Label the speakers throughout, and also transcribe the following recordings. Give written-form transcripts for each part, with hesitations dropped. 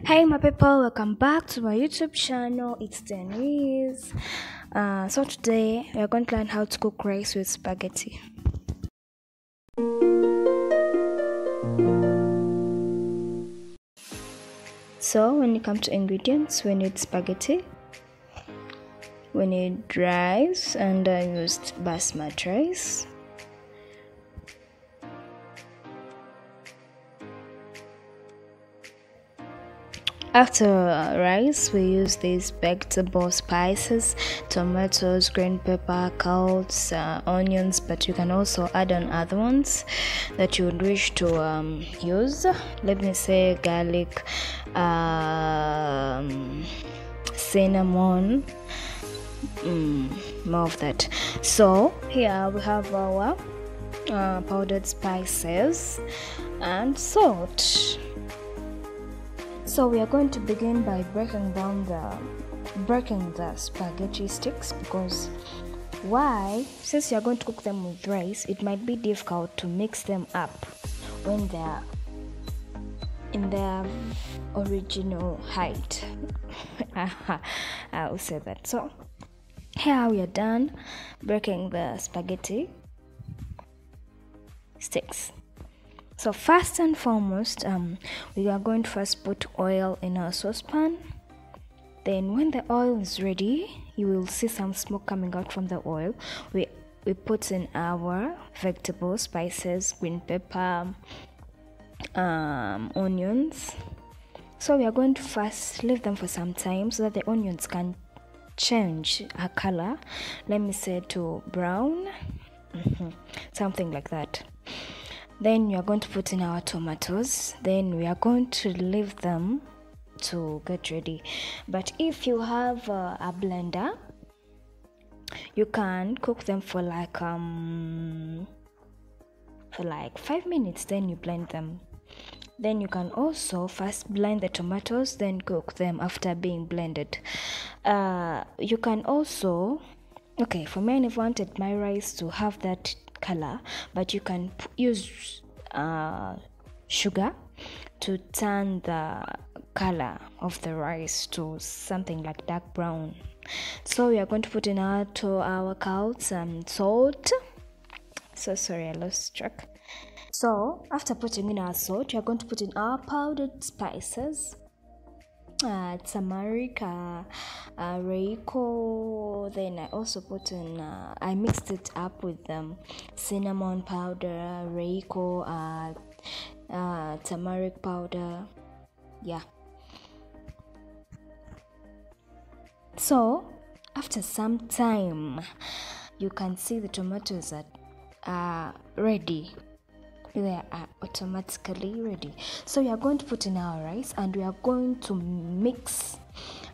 Speaker 1: Hey my people, welcome back to my YouTube channel. It's Denise. So today we are going to learn how to cook rice with spaghetti. So when you come to ingredients, we need spaghetti, we need rice, and I used basmati rice. After rice, we use these vegetable spices, tomatoes, green pepper, carrots, onions, but you can also add on other ones that you would wish to use. Let me say garlic, cinnamon, more of that. So here we have our powdered spices and salt. So we are going to begin by breaking the spaghetti sticks, because why? Since you are going to cook them with rice, it might be difficult to mix them up when they are in their original height. I will say that. So here we are done breaking the spaghetti sticks. So first and foremost, we are going to first put oil in our saucepan. Then when the oil is ready, you will see some smoke coming out from the oil. We put in our vegetable spices, green pepper, onions. So we are going to first leave them for some time so that the onions can change a color. Let me say to brown, something like that. Then we are going to put in our tomatoes. Then we are going to leave them to get ready. But if you have a blender, you can cook them for like 5 minutes. Then you blend them. Then you can also first blend the tomatoes, then cook them after being blended. You can also, okay, for me, I've wanted my rice to have that color, but you can use sugar to turn the color of the rice to something like dark brown. So we are going to put in our carrots and salt. So sorry, I lost track. So after putting in our salt, we are going to put in our powdered spices, turmeric, royco. Then I also put in I mixed it up with cinnamon powder, royco, turmeric powder. Yeah. So after some time, you can see the tomatoes are ready. They are automatically ready. So we are going to put in our rice, and we are going to mix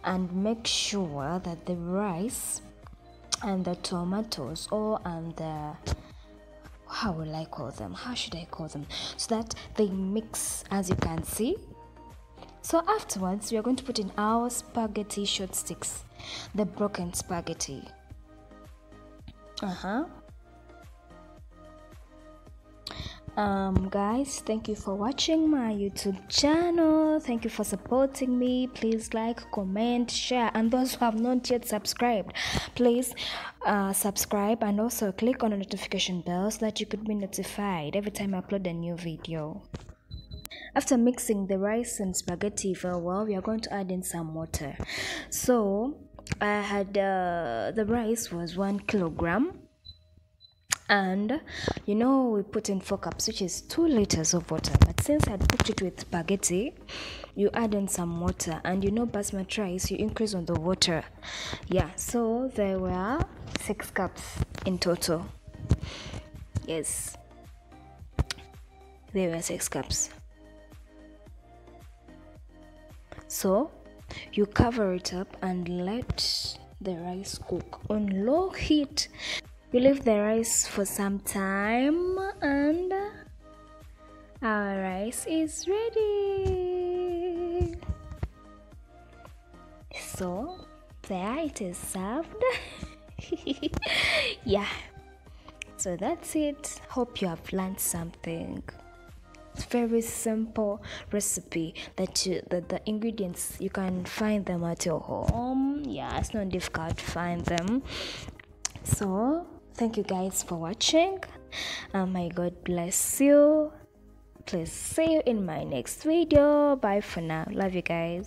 Speaker 1: and make sure that the rice and the tomatoes, how should I call them, so that they mix, as you can see. So afterwards, we are going to put in our spaghetti short sticks, the broken spaghetti. Guys, thank you for watching my YouTube channel. Thank you for supporting me. Please like, comment, share, and those who have not yet subscribed, please subscribe and also click on the notification bell so that you could be notified every time I upload a new video. After mixing the rice and spaghetti very well, we are going to add in some water. So I had the rice was 1 kilogram, and we put in 4 cups, which is 2 liters of water. But since I'd cooked it with spaghetti, you add in some water, and basmati rice, you increase on the water. Yeah, so there were 6 cups in total. Yes, there were 6 cups. So you cover it up and let the rice cook on low heat. You leave the rice for some time, and our rice is ready. So there it is served. Yeah, so that's it. Hope you have learned something. It's very simple recipe that the ingredients you can find them at your home. Yeah, it's not difficult to find them. So thank you guys for watching. May God bless you. Please see you in my next video. Bye for now. Love you guys.